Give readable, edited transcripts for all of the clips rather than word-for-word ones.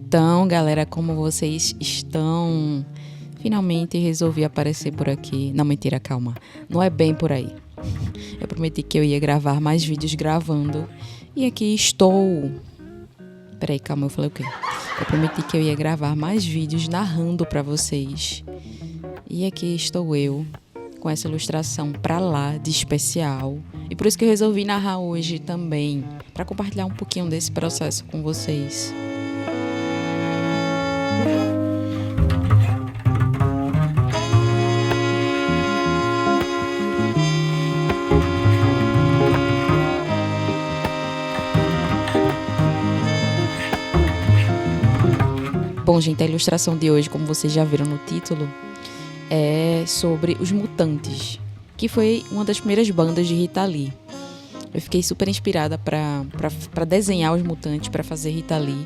Então, galera, como vocês estão? Finalmente resolvi aparecer por aqui. Não, mentira, calma. Não é bem por aí. Eu prometi que eu ia gravar mais vídeos gravando. E aqui estou. Peraí, calma, eu falei o quê? Eu prometi que eu ia gravar mais vídeos narrando pra vocês. E aqui estou eu, com essa ilustração pra lá de especial. E por isso que eu resolvi narrar hoje também, pra compartilhar um pouquinho desse processo com vocês. Bom, gente, a ilustração de hoje, como vocês já viram no título, é sobre os Mutantes, que foi uma das primeiras bandas de Rita Lee. Eu fiquei super inspirada para desenhar os Mutantes, para fazer Rita Lee.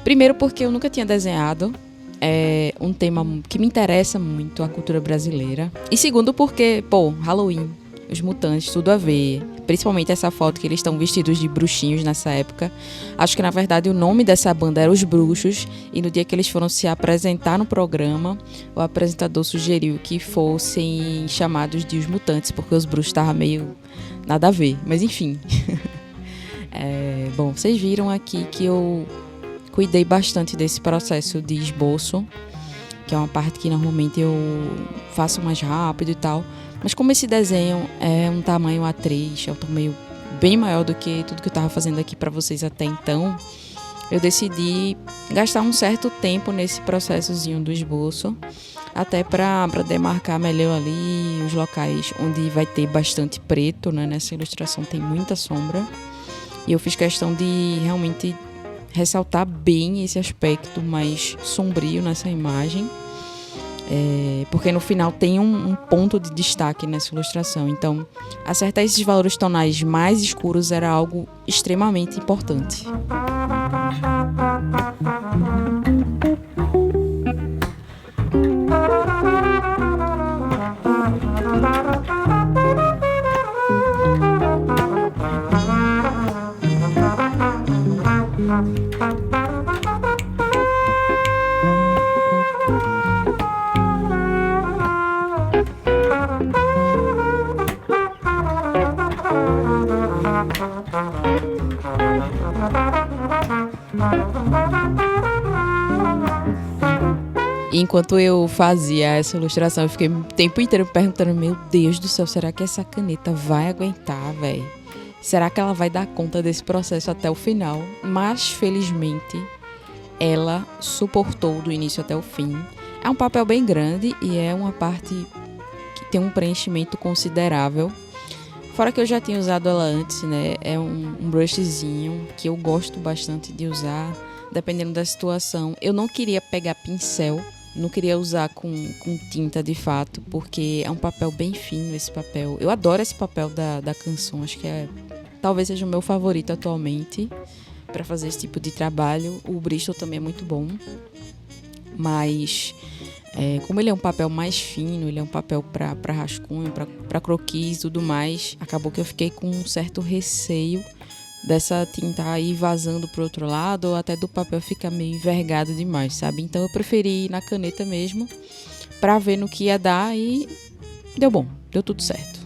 Primeiro porque eu nunca tinha desenhado, é um tema que me interessa muito, a cultura brasileira. E segundo porque, Halloween, os Mutantes, tudo a ver. Principalmente essa foto que eles estão vestidos de bruxinhos nessa época. Acho que, na verdade, o nome dessa banda era Os Bruxos. E no dia que eles foram se apresentar no programa, o apresentador sugeriu que fossem chamados de Os Mutantes, porque os bruxos estavam meio nada a ver. Mas, enfim. Bom, vocês viram aqui que eu cuidei bastante desse processo de esboço, que é uma parte que normalmente eu faço mais rápido e tal. Mas como esse desenho é um tamanho A3, é um tamanho bem maior do que tudo que eu estava fazendo aqui para vocês até então, eu decidi gastar um certo tempo nesse processozinho do esboço, até para demarcar melhor ali os locais onde vai ter bastante preto, né? Nessa ilustração tem muita sombra. E eu fiz questão de realmente ressaltar bem esse aspecto mais sombrio nessa imagem. Porque no final tem um ponto de destaque nessa ilustração. Então, acertar esses valores tonais mais escuros era algo extremamente importante. Enquanto eu fazia essa ilustração, eu fiquei o tempo inteiro perguntando: meu Deus do céu, será que essa caneta vai aguentar, velho? Será que ela vai dar conta desse processo até o final? Mas, felizmente, ela suportou do início até o fim. É um papel bem grande e é uma parte que tem um preenchimento considerável. Fora que eu já tinha usado ela antes, né? É um brushzinho que eu gosto bastante de usar, dependendo da situação. Eu não queria pegar pincel, não queria usar com tinta de fato, porque é um papel bem fino esse papel. Eu adoro esse papel da Canson, acho que talvez seja o meu favorito atualmente para fazer esse tipo de trabalho. O Bristol também é muito bom, mas como ele é um papel mais fino, ele é um papel para rascunho, para croquis e tudo mais, acabou que eu fiquei com um certo receio dessa tinta aí vazando pro outro lado, ou até do papel ficar meio envergado demais, sabe? Então eu preferi ir na caneta mesmo, pra ver no que ia dar, e deu bom, deu tudo certo.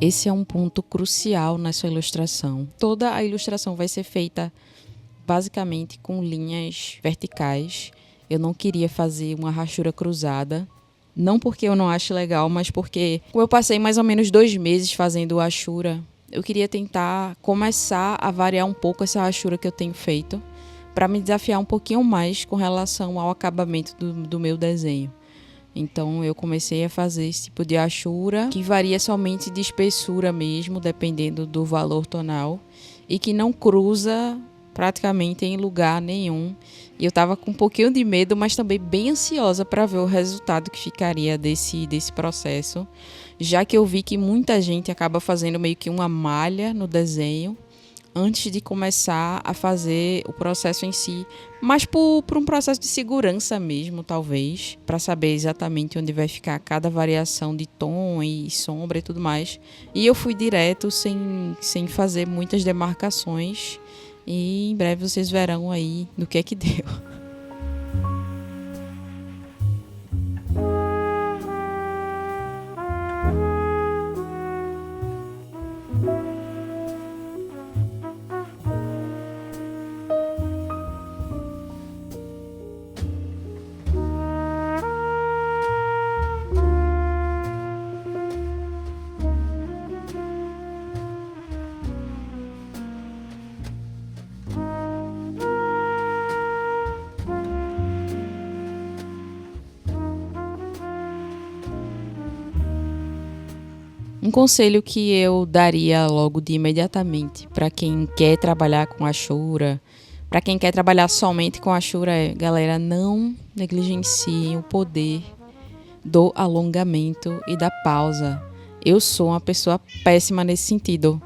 Esse é um ponto crucial nessa ilustração. Toda a ilustração vai ser feita basicamente com linhas verticais. Eu não queria fazer uma rachura cruzada. Não porque eu não acho legal, mas porque como eu passei mais ou menos 2 meses fazendo a hachura, eu queria tentar começar a variar um pouco essa rachura que eu tenho feito, para me desafiar um pouquinho mais com relação ao acabamento do meu desenho. Então eu comecei a fazer esse tipo de rachura, que varia somente de espessura mesmo, dependendo do valor tonal, e que não cruza praticamente em lugar nenhum. E eu estava com um pouquinho de medo, mas também bem ansiosa para ver o resultado que ficaria desse processo, já que eu vi que muita gente acaba fazendo meio que uma malha no desenho antes de começar a fazer o processo em si, mas por um processo de segurança mesmo, talvez, para saber exatamente onde vai ficar cada variação de tom e sombra e tudo mais. E eu fui direto, sem fazer muitas demarcações, e em breve vocês verão aí do que é que deu. Um conselho que eu daria logo de imediatamente para quem quer trabalhar com Ashura, para quem quer trabalhar somente com Ashura é, galera, não negligenciem o poder do alongamento e da pausa. Eu sou uma pessoa péssima nesse sentido.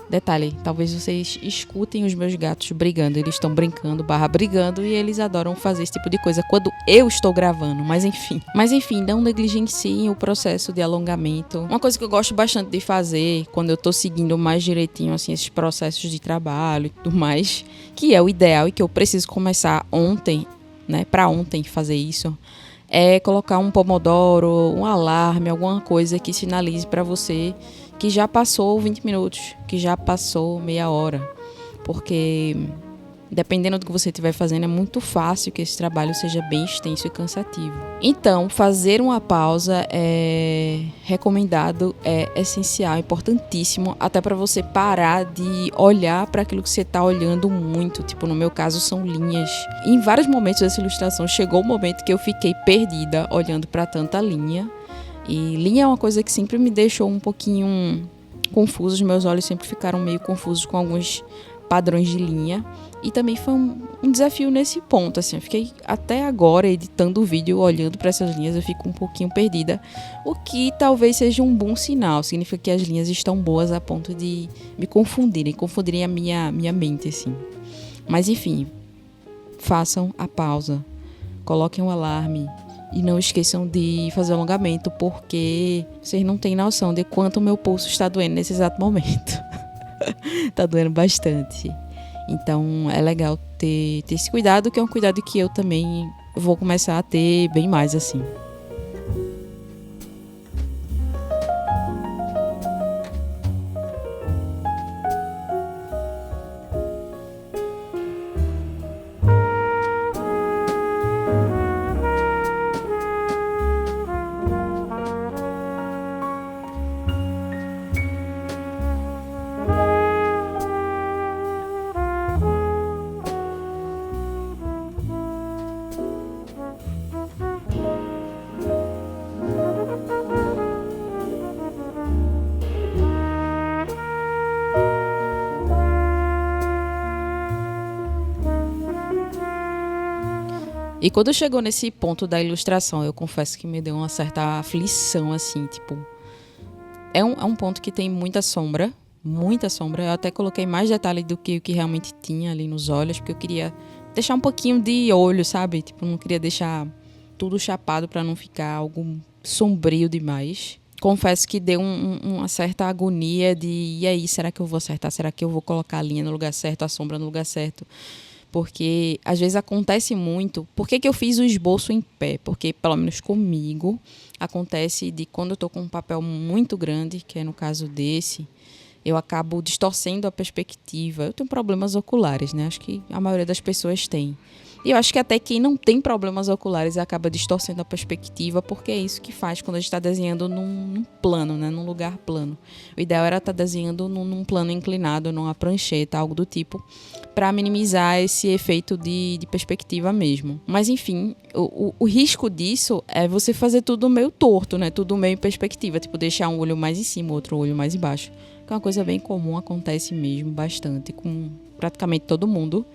Detalhe, talvez vocês escutem os meus gatos brigando. Eles estão brincando, brigando, e eles adoram fazer esse tipo de coisa quando eu estou gravando, mas enfim, não negligenciem o processo de alongamento. Uma coisa que eu gosto bastante de fazer, quando eu estou seguindo mais direitinho, assim, esses processos de trabalho e tudo mais, que é o ideal e que eu preciso começar ontem, né, para ontem fazer isso, é colocar um pomodoro, um alarme, alguma coisa que sinalize para você que já passou 20 minutos, que já passou meia hora. Porque, dependendo do que você estiver fazendo, é muito fácil que esse trabalho seja bem extenso e cansativo. Então, fazer uma pausa é recomendado, é essencial, é importantíssimo, até para você parar de olhar para aquilo que você está olhando muito. Tipo, no meu caso, são linhas. Em vários momentos dessa ilustração, chegou o momento que eu fiquei perdida olhando para tanta linha. E linha é uma coisa que sempre me deixou um pouquinho confusa. Os meus olhos sempre ficaram meio confusos com alguns padrões de linha. E também foi um desafio nesse ponto, assim. Eu fiquei até agora editando o vídeo, olhando para essas linhas, eu fico um pouquinho perdida. O que talvez seja um bom sinal. Significa que as linhas estão boas a ponto de me confundirem a minha mente, assim. Mas enfim, façam a pausa. Coloquem um alarme. E não esqueçam de fazer alongamento, porque vocês não têm noção de quanto o meu pulso está doendo nesse exato momento. Tá doendo bastante. Então é legal ter esse cuidado, que é um cuidado que eu também vou começar a ter bem mais assim. E quando chegou nesse ponto da ilustração, eu confesso que me deu uma certa aflição, assim, tipo... É um ponto que tem muita sombra. Eu até coloquei mais detalhe do que o que realmente tinha ali nos olhos, porque eu queria deixar um pouquinho de olho, sabe? Tipo, não queria deixar tudo chapado para não ficar algo sombrio demais. Confesso que deu uma certa agonia de... E aí, será que eu vou acertar? Será que eu vou colocar a linha no lugar certo, a sombra no lugar certo? Porque às vezes acontece muito. Por que eu fiz o esboço em pé? Porque, pelo menos comigo, acontece de quando eu estou com um papel muito grande, que é no caso desse, eu acabo distorcendo a perspectiva. Eu tenho problemas oculares, né? Acho que a maioria das pessoas tem. E eu acho que até quem não tem problemas oculares acaba distorcendo a perspectiva, porque é isso que faz quando a gente está desenhando num plano, né? Num lugar plano. O ideal era estar desenhando num plano inclinado, numa prancheta, algo do tipo, para minimizar esse efeito de perspectiva mesmo. Mas enfim, o risco disso é você fazer tudo meio torto, né? Tudo meio em perspectiva, tipo deixar um olho mais em cima, outro olho mais embaixo. Que é uma coisa bem comum, acontece mesmo bastante com praticamente todo mundo.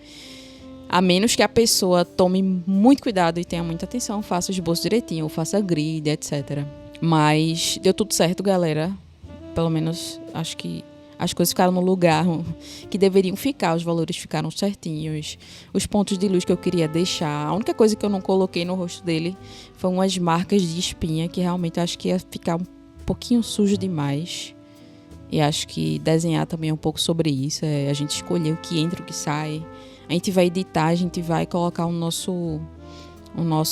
A menos que a pessoa tome muito cuidado e tenha muita atenção, faça o esboço direitinho, ou faça grid, etc. Mas deu tudo certo, galera. Pelo menos acho que as coisas ficaram no lugar que deveriam ficar, os valores ficaram certinhos, os pontos de luz que eu queria deixar. A única coisa que eu não coloquei no rosto dele foram umas marcas de espinha, que realmente acho que ia ficar um pouquinho sujo demais. E acho que desenhar também é um pouco sobre isso, é a gente escolher o que entra e o que sai. A gente vai editar, a gente vai colocar o nosso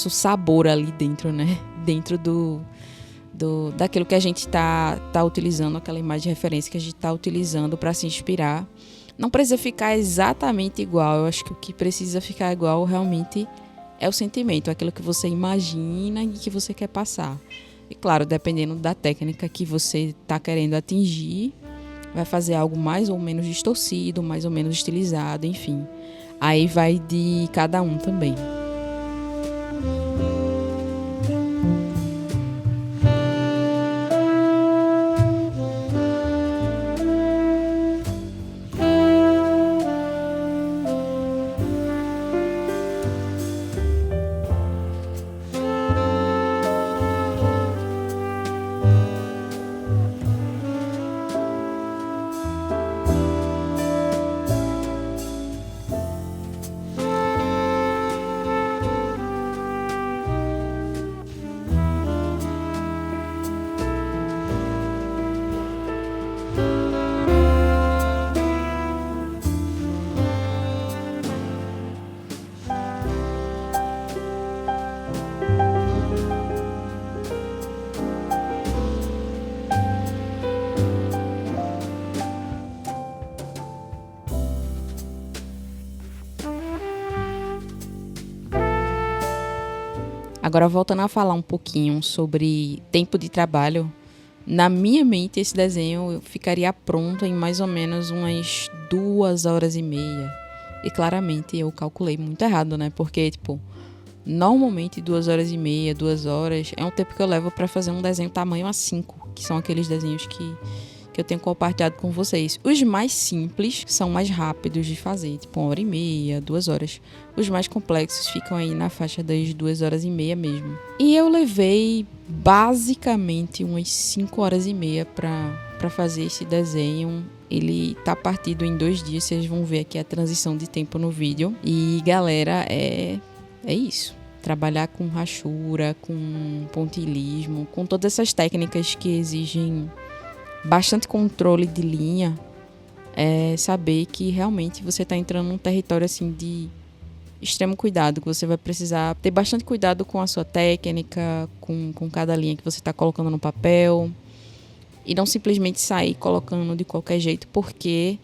sabor ali dentro, né? Dentro daquilo que a gente tá utilizando, aquela imagem de referência que a gente tá utilizando para se inspirar. Não precisa ficar exatamente igual. Eu acho que o que precisa ficar igual realmente é o sentimento, aquilo que você imagina e que você quer passar. E claro, dependendo da técnica que você tá querendo atingir, vai fazer algo mais ou menos distorcido, mais ou menos estilizado, enfim. Aí vai de cada um também. Agora, voltando a falar um pouquinho sobre tempo de trabalho, na minha mente esse desenho ficaria pronto em mais ou menos umas 2 horas e meia. E claramente eu calculei muito errado, né? Porque, tipo, normalmente 2 horas e meia, 2 horas, é um tempo que eu levo para fazer um desenho tamanho A5, que são aqueles desenhos que eu tenho compartilhado com vocês. Os mais simples são mais rápidos de fazer, tipo 1 hora e meia, 2 horas. Os mais complexos ficam aí na faixa das 2 horas e meia mesmo. E eu levei basicamente umas 5 horas e meia para fazer esse desenho. Ele tá partido em 2 dias, vocês vão ver aqui a transição de tempo no vídeo. E galera, é isso. Trabalhar com rachura, com pontilhismo, com todas essas técnicas que exigem bastante controle de linha, é saber que realmente você está entrando num território assim de extremo cuidado, que você vai precisar ter bastante cuidado com a sua técnica, com cada linha que você está colocando no papel, e não simplesmente sair colocando de qualquer jeito, porque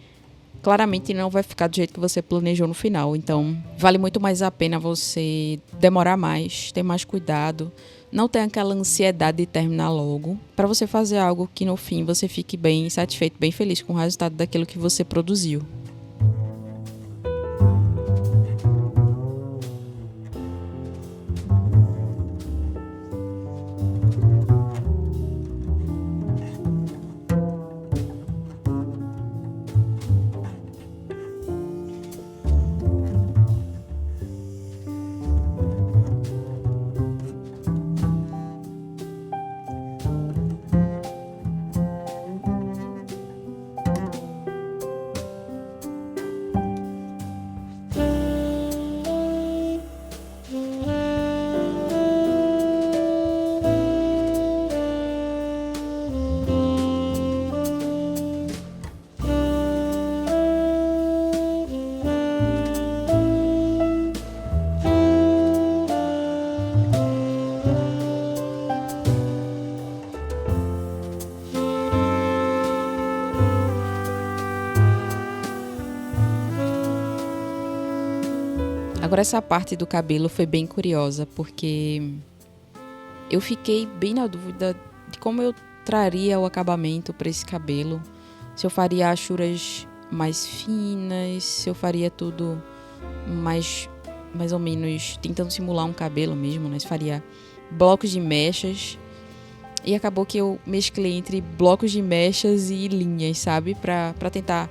claramente não vai ficar do jeito que você planejou no final. Então vale muito mais a pena você demorar mais, ter mais cuidado, não ter aquela ansiedade de terminar logo, para você fazer algo que no fim você fique bem satisfeito, bem feliz com o resultado daquilo que você produziu. Agora, essa parte do cabelo foi bem curiosa, porque eu fiquei bem na dúvida de como eu traria o acabamento para esse cabelo. Se eu faria achuras mais finas, se eu faria tudo mais ou menos tentando simular um cabelo mesmo, né? Se faria blocos de mechas. E acabou que eu mesclei entre blocos de mechas e linhas, sabe? Pra tentar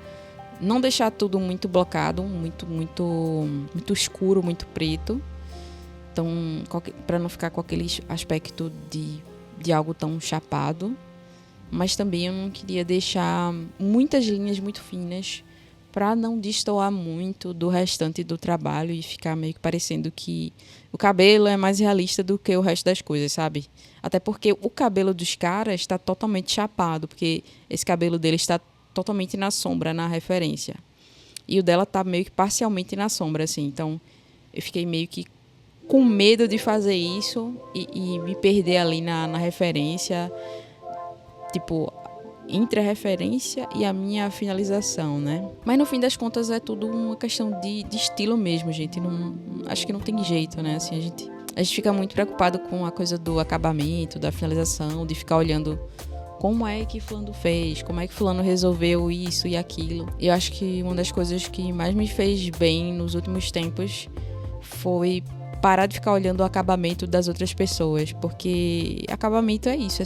não deixar tudo muito blocado, muito escuro, muito preto. Então, para não ficar com aquele aspecto de algo tão chapado. Mas também eu não queria deixar muitas linhas muito finas para não destoar muito do restante do trabalho e ficar meio que parecendo que o cabelo é mais realista do que o resto das coisas, sabe? Até porque o cabelo dos caras está totalmente chapado, porque esse cabelo dele está totalmente na sombra, na referência. E o dela está meio que parcialmente na sombra, assim. Então, eu fiquei meio que com medo de fazer isso e me perder ali na referência, tipo, entre a referência e a minha finalização, né? Mas no fim das contas é tudo uma questão de estilo mesmo, gente. Acho que não tem jeito, né? Assim, a gente fica muito preocupado com a coisa do acabamento, da finalização, de ficar olhando como é que fulano fez, como é que fulano resolveu isso e aquilo. E eu acho que uma das coisas que mais me fez bem nos últimos tempos foi parar de ficar olhando o acabamento das outras pessoas, porque acabamento é isso,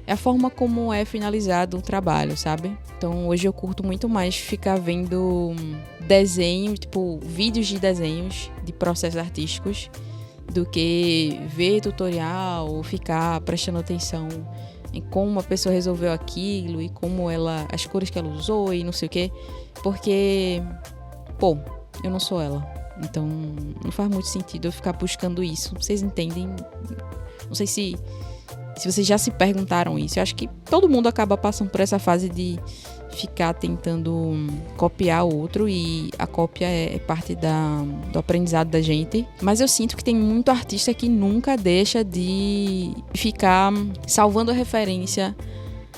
é a forma como é finalizado o trabalho, sabe? Então hoje eu curto muito mais ficar vendo desenhos, tipo vídeos de desenhos de processos artísticos, do que ver tutorial ou ficar prestando atenção em como uma pessoa resolveu aquilo e como as cores que ela usou e não sei o quê. Porque, eu não sou ela. Então não faz muito sentido eu ficar buscando isso. Vocês entendem? Não sei se vocês já se perguntaram isso. Eu acho que todo mundo acaba passando por essa fase de ficar tentando copiar o outro, e a cópia é parte do aprendizado da gente. Mas eu sinto que tem muito artista que nunca deixa de ficar salvando a referência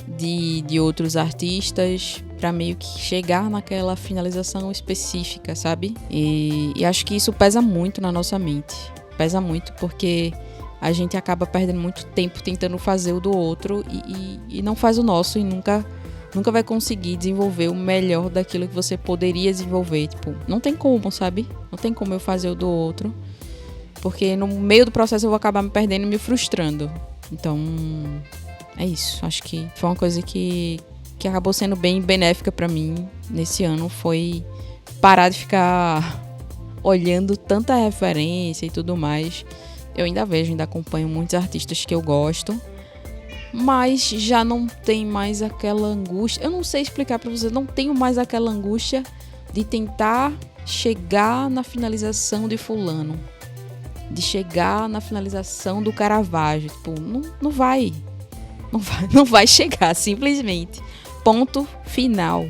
de outros artistas para meio que chegar naquela finalização específica, sabe? E acho que isso pesa muito na nossa mente. Pesa muito porque a gente acaba perdendo muito tempo tentando fazer o do outro e não faz o nosso, e nunca vai conseguir desenvolver o melhor daquilo que você poderia desenvolver. Tipo, não tem como, sabe? Não tem como eu fazer o do outro, porque no meio do processo eu vou acabar me perdendo e me frustrando. Então, é isso. Acho que foi uma coisa que acabou sendo bem benéfica pra mim nesse ano, foi parar de ficar olhando tanta referência e tudo mais. Eu ainda acompanho muitos artistas que eu gosto, mas já não tem mais aquela angústia. Eu não sei explicar pra vocês, não tenho mais aquela angústia de tentar chegar na finalização de fulano, de chegar na finalização do Caravaggio. Tipo, não vai chegar, simplesmente. Ponto final.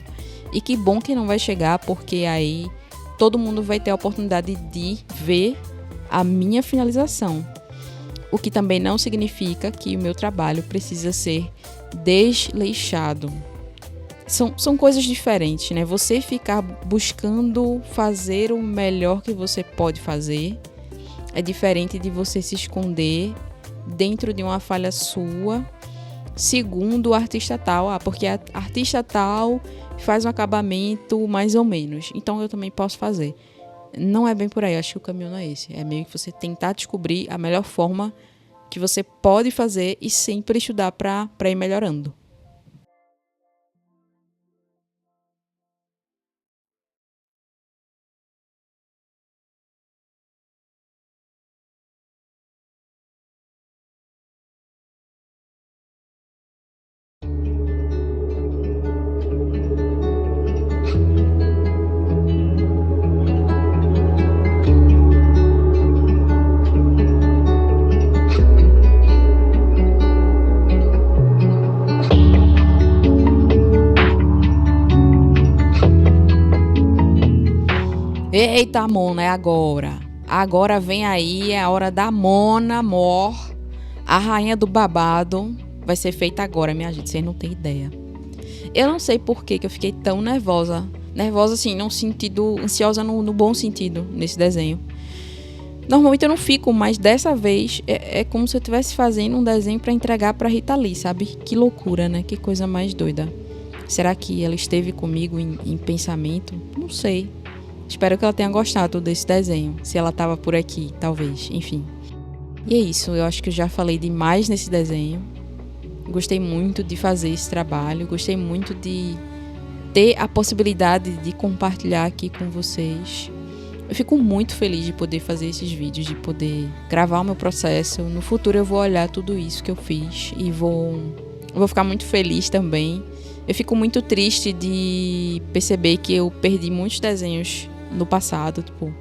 E que bom que não vai chegar, porque aí todo mundo vai ter a oportunidade de ver a minha finalização. O que também não significa que o meu trabalho precisa ser desleixado. São coisas diferentes, né? Você ficar buscando fazer o melhor que você pode fazer é diferente de você se esconder dentro de uma falha sua, segundo o artista tal. Porque a artista tal faz um acabamento mais ou menos, então eu também posso fazer. Não é bem por aí, acho que o caminho não é esse. É meio que você tentar descobrir a melhor forma que você pode fazer e sempre estudar para ir melhorando. Eita, Mona, é agora. Agora vem aí, é a hora da Mona Mor, a rainha do babado. Vai ser feita agora, minha gente, vocês não têm ideia. Eu não sei por que eu fiquei tão nervosa Nervosa, assim, no sentido... Ansiosa no bom sentido, nesse desenho. Normalmente eu não fico, mas dessa vez é como se eu estivesse fazendo um desenho pra entregar pra Rita Lee, sabe? Que loucura, né? Que coisa mais doida. Será que ela esteve comigo em pensamento? Não sei. Espero que ela tenha gostado desse desenho. Se ela tava por aqui, talvez. Enfim. E é isso. Eu acho que eu já falei demais nesse desenho. Gostei muito de fazer esse trabalho. Gostei muito de ter a possibilidade de compartilhar aqui com vocês. Eu fico muito feliz de poder fazer esses vídeos, de poder gravar o meu processo. No futuro eu vou olhar tudo isso que eu fiz e vou ficar muito feliz também. Eu fico muito triste de perceber que eu perdi muitos desenhos no passado. Tipo,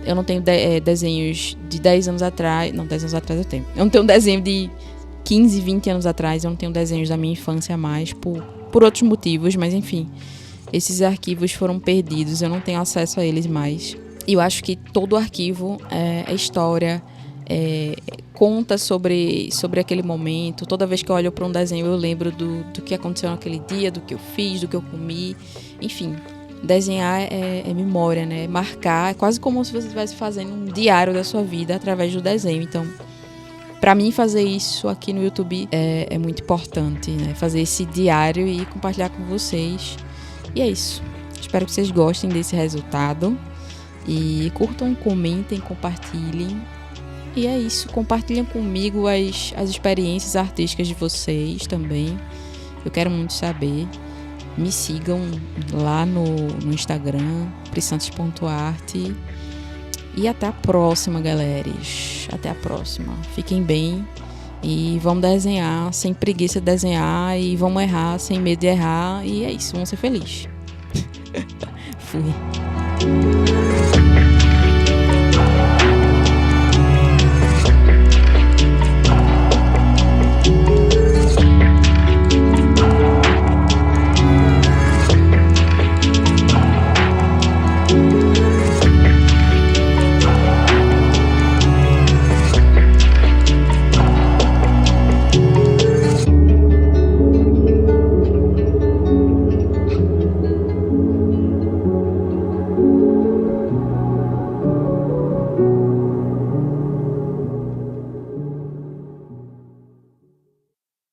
eu não tenho desenhos de 10 anos atrás. Não, 10 anos atrás eu tenho. Eu não tenho um desenho de 15, 20 anos atrás. Eu não tenho desenhos da minha infância mais, por outros motivos, mas enfim. Esses arquivos foram perdidos, eu não tenho acesso a eles mais. E eu acho que todo arquivo é história, conta sobre aquele momento. Toda vez que eu olho para um desenho, eu lembro do que aconteceu naquele dia, do que eu fiz, do que eu comi. Enfim, desenhar é memória, né? Marcar, é quase como se você estivesse fazendo um diário da sua vida através do desenho. Então, para mim, fazer isso aqui no YouTube é muito importante, né? Fazer esse diário e compartilhar com vocês. E é isso. Espero que vocês gostem desse resultado. E curtam, comentem, compartilhem. E é isso. Compartilhem comigo as experiências artísticas de vocês também. Eu quero muito saber. Me sigam lá no Instagram, prissantos.arte. E até a próxima, galera. Até a próxima. Fiquem bem. E vamos desenhar sem preguiça de desenhar. E vamos errar sem medo de errar. E é isso. Vamos ser felizes. Fui.